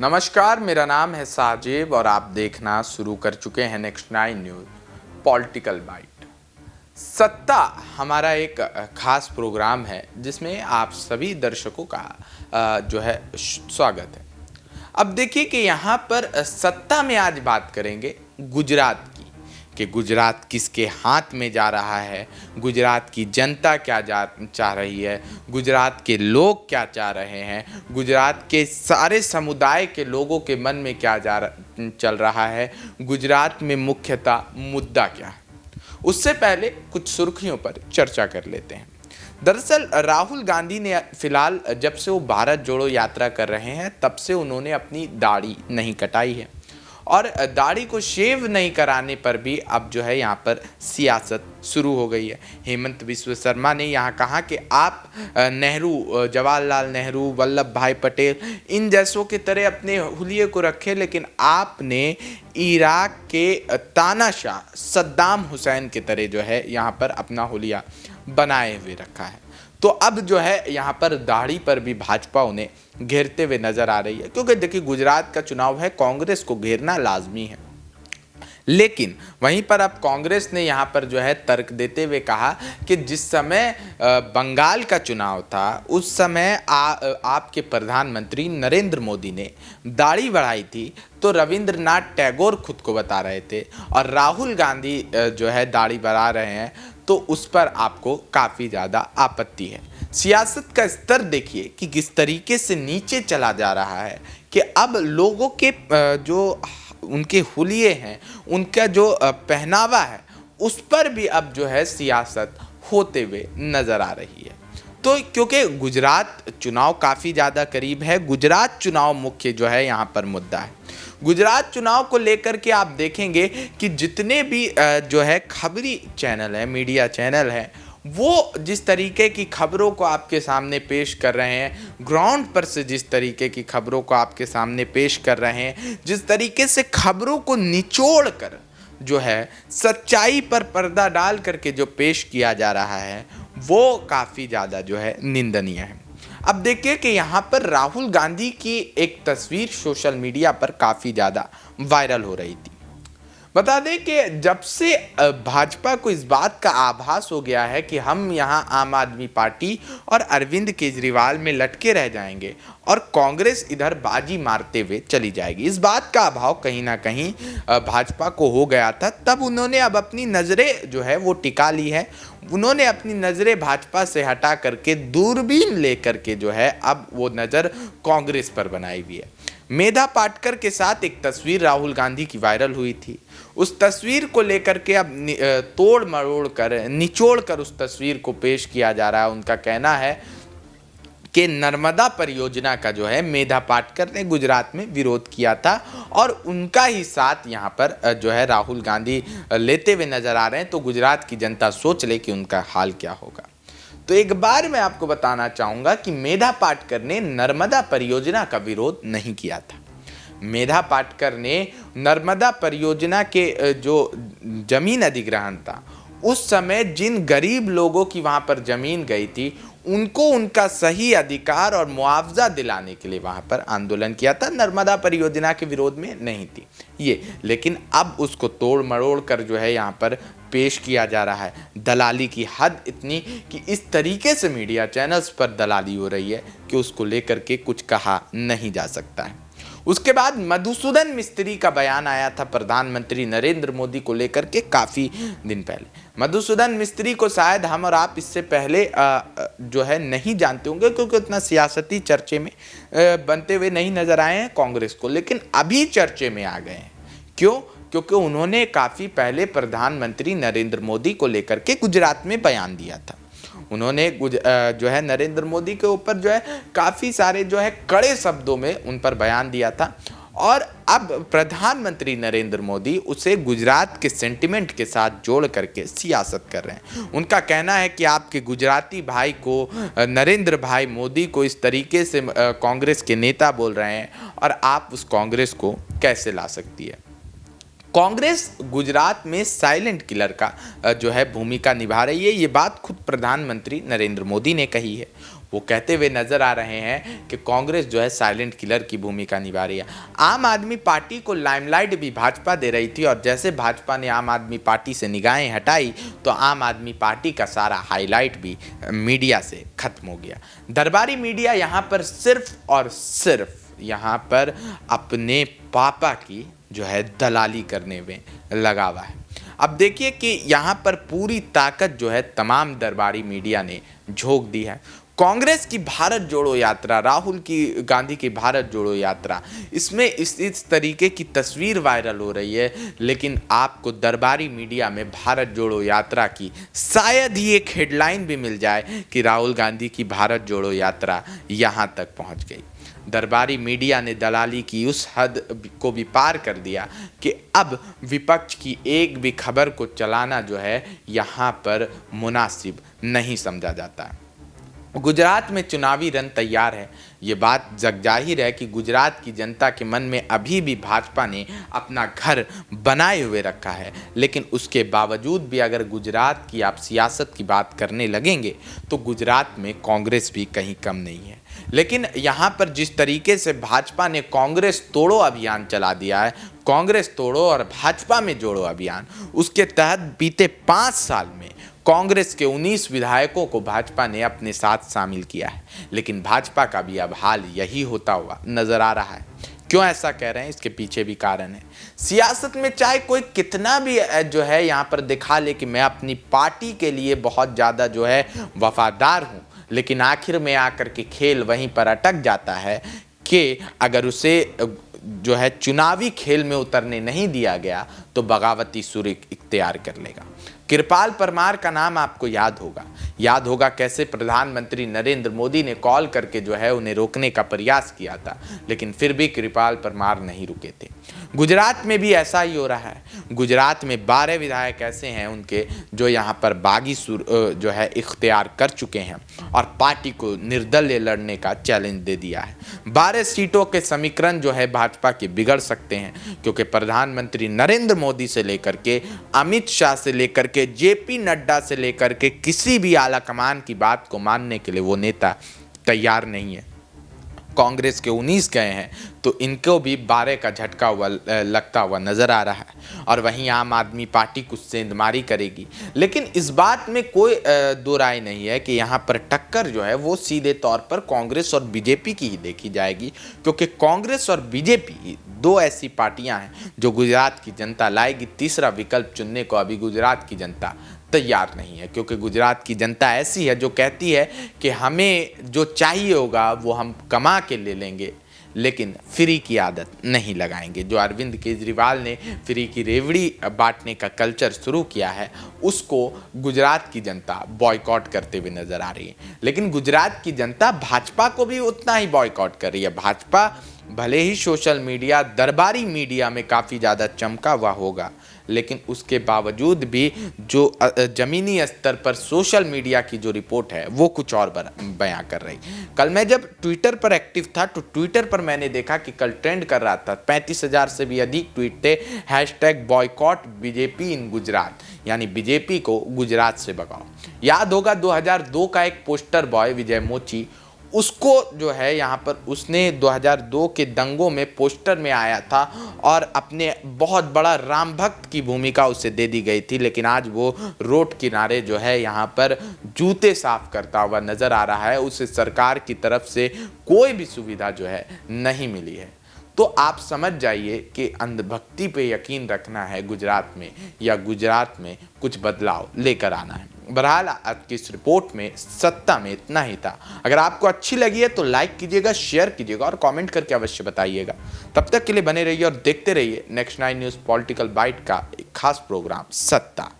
नमस्कार, मेरा नाम है साजिब और आप देखना शुरू कर चुके हैं नेक्स्ट 9 न्यूज़ पॉलिटिकल बाइट। सत्ता हमारा एक खास प्रोग्राम है जिसमें आप सभी दर्शकों का जो है स्वागत है। अब देखिए कि यहाँ पर सत्ता में आज बात करेंगे गुजरात की, कि गुजरात किसके हाथ में जा रहा है, गुजरात की जनता क्या चाह रही है, गुजरात के लोग क्या चाह रहे हैं, गुजरात के सारे समुदाय के लोगों के मन में क्या चल रहा है, गुजरात में मुख्यतः मुद्दा क्या है। उससे पहले कुछ सुर्खियों पर चर्चा कर लेते हैं। दरअसल राहुल गांधी ने फिलहाल जब से वो भारत जोड़ो यात्रा कर रहे हैं तब से उन्होंने अपनी दाढ़ी नहीं कटाई है और दाढ़ी को शेव नहीं कराने पर भी अब जो है यहाँ पर सियासत शुरू हो गई है। हेमंत बिस्वा शर्मा ने यहाँ कहा कि आप नेहरू, जवाहरलाल नेहरू, वल्लभ भाई पटेल इन जैसों के तरह अपने हुलिये को रखे, लेकिन आपने इराक के तानाशाह सद्दाम हुसैन के तरह जो है यहाँ पर अपना हुलिया बनाए हुए रखा है। तो अब जो है यहाँ पर दाढ़ी पर भी भाजपा उन्हें घेरते हुए नजर आ रही है, क्योंकि देखिए गुजरात का चुनाव है, कांग्रेस को घेरना लाजमी है। लेकिन वहीं पर अब कांग्रेस ने यहाँ पर जो है तर्क देते हुए कहा कि जिस समय बंगाल का चुनाव था उस समय आपके प्रधानमंत्री नरेंद्र मोदी ने दाढ़ी बढ़ाई थी तो रविंद्रनाथ टैगोर खुद को बता रहे थे, और राहुल गांधी जो है दाढ़ी बढ़ा रहे हैं तो उस पर आपको काफ़ी ज़्यादा आपत्ति है। सियासत का स्तर देखिए कि किस तरीके से नीचे चला जा रहा है कि अब लोगों के जो उनके हुलिये हैं, उनका जो पहनावा है, उस पर भी अब जो है सियासत होते हुए नज़र आ रही है। तो क्योंकि गुजरात चुनाव काफ़ी ज़्यादा करीब है, गुजरात चुनाव मुख्य जो है यहाँ पर मुद्दा है। गुजरात चुनाव को लेकर के आप देखेंगे कि जितने भी जो है खबरी चैनल है, मीडिया चैनल है, वो जिस तरीके की खबरों को आपके सामने पेश कर रहे हैं, ग्राउंड पर से जिस तरीके की खबरों को आपके सामने पेश कर रहे हैं, जिस तरीके से खबरों को निचोड़ कर जो है सच्चाई पर पर्दा डाल करके जो पेश किया जा रहा है, वो काफ़ी ज़्यादा जो है निंदनीय है। अब देखिए कि यहाँ पर राहुल गांधी की एक तस्वीर सोशल मीडिया पर काफ़ी ज़्यादा वायरल हो रही थी। बता दें कि जब से भाजपा को इस बात का आभास हो गया है कि हम यहाँ आम आदमी पार्टी और अरविंद केजरीवाल में लटके रह जाएंगे और कांग्रेस इधर बाजी मारते हुए चली जाएगी, इस बात का अभाव कहीं ना कहीं भाजपा को हो गया था, तब उन्होंने अब अपनी नज़रें जो है वो टिका ली है। उन्होंने अपनी नज़रें भाजपा से हटा करके दूरबीन लेकर के जो है अब वो नज़र कांग्रेस पर बनाई हुई है। मेधा पाटकर के साथ एक तस्वीर राहुल गांधी की वायरल हुई थी। उस तस्वीर को लेकर के अब तोड़ मरोड़ कर, निचोड़ कर उस तस्वीर को पेश किया जा रहा है। उनका कहना है कि नर्मदा परियोजना का जो है मेधा पाटकर ने गुजरात में विरोध किया था और उनका ही साथ यहाँ पर जो है राहुल गांधी लेते हुए नजर आ रहे हैं। तो गुजरात की जनता सोच ले कि उनका हाल क्या होगा। तो एक बार मैं आपको बताना चाहूँगा कि मेधा पाटकर ने नर्मदा परियोजना का विरोध नहीं किया था। मेधा पाटकर ने नर्मदा परियोजना के जो जमीन अधिग्रहण था, उस समय जिन गरीब लोगों की वहाँ पर ज़मीन गई थी, उनको उनका सही अधिकार और मुआवजा दिलाने के लिए वहाँ पर आंदोलन किया था, नर्मदा परियोजना के विरोध में नहीं थी ये। लेकिन अब उसको तोड़ मरोड़ कर जो है यहाँ पर पेश किया जा रहा है। दलाली की हद इतनी कि इस तरीके से मीडिया चैनल्स पर दलाली हो रही है कि उसको लेकर के कुछ कहा नहीं जा सकता है। उसके बाद मधुसूदन मिस्त्री का बयान आया था प्रधानमंत्री नरेंद्र मोदी को लेकर के काफ़ी दिन पहले। मधुसूदन मिस्त्री को शायद हम और आप इससे पहले जो है नहीं जानते होंगे, क्योंकि उतना सियासती चर्चे में बनते हुए नहीं नजर आए हैं कांग्रेस को, लेकिन अभी चर्चे में आ गए हैं। क्यों? क्योंकि उन्होंने काफ़ी पहले प्रधानमंत्री नरेंद्र मोदी को लेकर के गुजरात में बयान दिया था। उन्होंने जो है नरेंद्र मोदी के ऊपर जो है काफ़ी सारे जो है कड़े शब्दों में उन पर बयान दिया था, और अब प्रधानमंत्री नरेंद्र मोदी उसे गुजरात के सेंटिमेंट के साथ जोड़ करके सियासत कर रहे हैं। उनका कहना है कि आपके गुजराती भाई को, नरेंद्र भाई मोदी को इस तरीके से कांग्रेस के नेता बोल रहे हैं और आप उस कांग्रेस को कैसे ला सकती है। कांग्रेस गुजरात में साइलेंट किलर का जो है भूमिका निभा रही है। ये बात खुद प्रधानमंत्री नरेंद्र मोदी ने कही है। वो कहते हुए नजर आ रहे हैं कि कांग्रेस जो है साइलेंट किलर की भूमिका निभा रही है। आम आदमी पार्टी को लाइमलाइट भी भाजपा दे रही थी और जैसे भाजपा ने आम आदमी पार्टी से निगाहें हटाई तो आम आदमी पार्टी का सारा हाईलाइट भी मीडिया से खत्म हो गया। दरबारी मीडिया यहाँ पर सिर्फ और सिर्फ यहाँ पर अपने पापा की जो है दलाली करने में लगा हुआ है। अब देखिए कि यहाँ पर पूरी ताकत जो है तमाम दरबारी मीडिया ने झोंक दी है। कांग्रेस की भारत जोड़ो यात्रा, राहुल की गांधी की भारत जोड़ो यात्रा, इसमें इस तरीके की तस्वीर वायरल हो रही है, लेकिन आपको दरबारी मीडिया में भारत जोड़ो यात्रा की शायद ही एक हेडलाइन भी मिल जाए कि राहुल गांधी की भारत जोड़ो यात्रा यहाँ तक पहुँच गई। दरबारी मीडिया ने दलाली की उस हद को भी पार कर दिया कि अब विपक्ष की एक भी खबर को चलाना जो है यहाँ पर मुनासिब नहीं समझा जाता। गुजरात में चुनावी रण तैयार है। ये बात जगजाहिर है कि गुजरात की जनता के मन में अभी भी भाजपा ने अपना घर बनाए हुए रखा है, लेकिन उसके बावजूद भी अगर गुजरात की आप सियासत की बात करने लगेंगे तो गुजरात में कांग्रेस भी कहीं कम नहीं है। लेकिन यहाँ पर जिस तरीके से भाजपा ने कांग्रेस तोड़ो अभियान चला दिया है, कांग्रेस तोड़ो और भाजपा में जोड़ो अभियान, उसके तहत बीते 5 साल में कांग्रेस के 19 विधायकों को भाजपा ने अपने साथ शामिल किया है, लेकिन भाजपा का भी अब हाल यही होता हुआ नजर आ रहा है। क्यों ऐसा कह रहे हैं, इसके पीछे भी कारण है। सियासत में चाहे कोई कितना भी जो है यहाँ पर दिखा ले कि मैं अपनी पार्टी के लिए बहुत ज़्यादा जो है वफादार हूँ, लेकिन आखिर में आकर के खेल वहीं पर अटक जाता है कि अगर उसे जो है चुनावी खेल में उतरने नहीं दिया गया तो बगावती सुर इख्तियार कर लेगा। कृपाल परमार का नाम आपको याद होगा कैसे प्रधानमंत्री नरेंद्र मोदी ने कॉल करके जो है उन्हें रोकने का प्रयास किया था, लेकिन फिर भी कृपाल परमार नहीं रुके थे। गुजरात में भी ऐसा ही हो रहा है। गुजरात में 12 विधायक ऐसे हैं उनके जो यहाँ पर बागी सुर जो है इख्तियार कर चुके हैं और पार्टी को निर्दलीय लड़ने का चैलेंज दे दिया है। 12 सीटों के समीकरण जो है भाजपा के बिगड़ सकते हैं, क्योंकि प्रधानमंत्री नरेंद्र मोदी से लेकर के अमित शाह से लेकर के जेपी नड्डा से लेकर के किसी भी आला कमान की बात को मानने के लिए वो नेता तैयार नहीं है। कांग्रेस के 19 गए हैं तो इनको भी 12 का झटका हुआ लगता हुआ नजर आ रहा है, और वहीं आम आदमी पार्टी कुछ सेंधमारी करेगी। लेकिन इस बात में कोई दो राय नहीं है कि यहाँ पर टक्कर जो है वो सीधे तौर पर कांग्रेस और बीजेपी की ही देखी जाएगी, क्योंकि कांग्रेस और बीजेपी 2 ऐसी पार्टियां हैं जो गुजरात की जनता लाएगी। तीसरा विकल्प चुनने को अभी गुजरात की जनता तैयार नहीं है, क्योंकि गुजरात की जनता ऐसी है जो कहती है कि हमें जो चाहिए होगा वो हम कमा के ले लेंगे, लेकिन फ्री की आदत नहीं लगाएंगे। जो अरविंद केजरीवाल ने फ्री की रेवड़ी बांटने का कल्चर शुरू किया है, उसको गुजरात की जनता बॉयकॉट करते हुए नजर आ रही है। लेकिन गुजरात की जनता भाजपा को भी उतना ही बॉयकॉट कर रही है। भाजपा भले ही सोशल मीडिया, दरबारी मीडिया में काफ़ी ज़्यादा चमका हुआ होगा, लेकिन उसके बावजूद भी जो ज़मीनी स्तर पर सोशल मीडिया की जो रिपोर्ट है वो कुछ और बयां कर रही। कल मैं जब ट्विटर पर एक्टिव था तो ट्विटर पर मैंने देखा कि कल ट्रेंड कर रहा था, 35,000 से भी अधिक ट्वीट थे, #बॉयकॉट बीजेपी इन गुजरात, यानी बीजेपी को गुजरात से भगाओ। याद होगा 2002 का एक पोस्टर बॉय विजय मोची, उसको जो है यहाँ पर उसने 2002 के दंगों में पोस्टर में आया था और अपने बहुत बड़ा राम भक्त की भूमिका उसे दे दी गई थी, लेकिन आज वो रोड किनारे जो है यहाँ पर जूते साफ करता हुआ नज़र आ रहा है। उसे सरकार की तरफ से कोई भी सुविधा जो है नहीं मिली है। तो आप समझ जाइए कि अंधभक्ति पे यकीन रखना है गुजरात में, या गुजरात में कुछ बदलाव लेकर आना है। बहरहाल आज की इस रिपोर्ट में सत्ता में इतना ही था। अगर आपको अच्छी लगी है तो लाइक कीजिएगा, शेयर कीजिएगा और कमेंट करके अवश्य बताइएगा। तब तक के लिए बने रहिए और देखते रहिए नेक्स्ट 9 न्यूज़ पॉलिटिकल बाइट का एक खास प्रोग्राम सत्ता।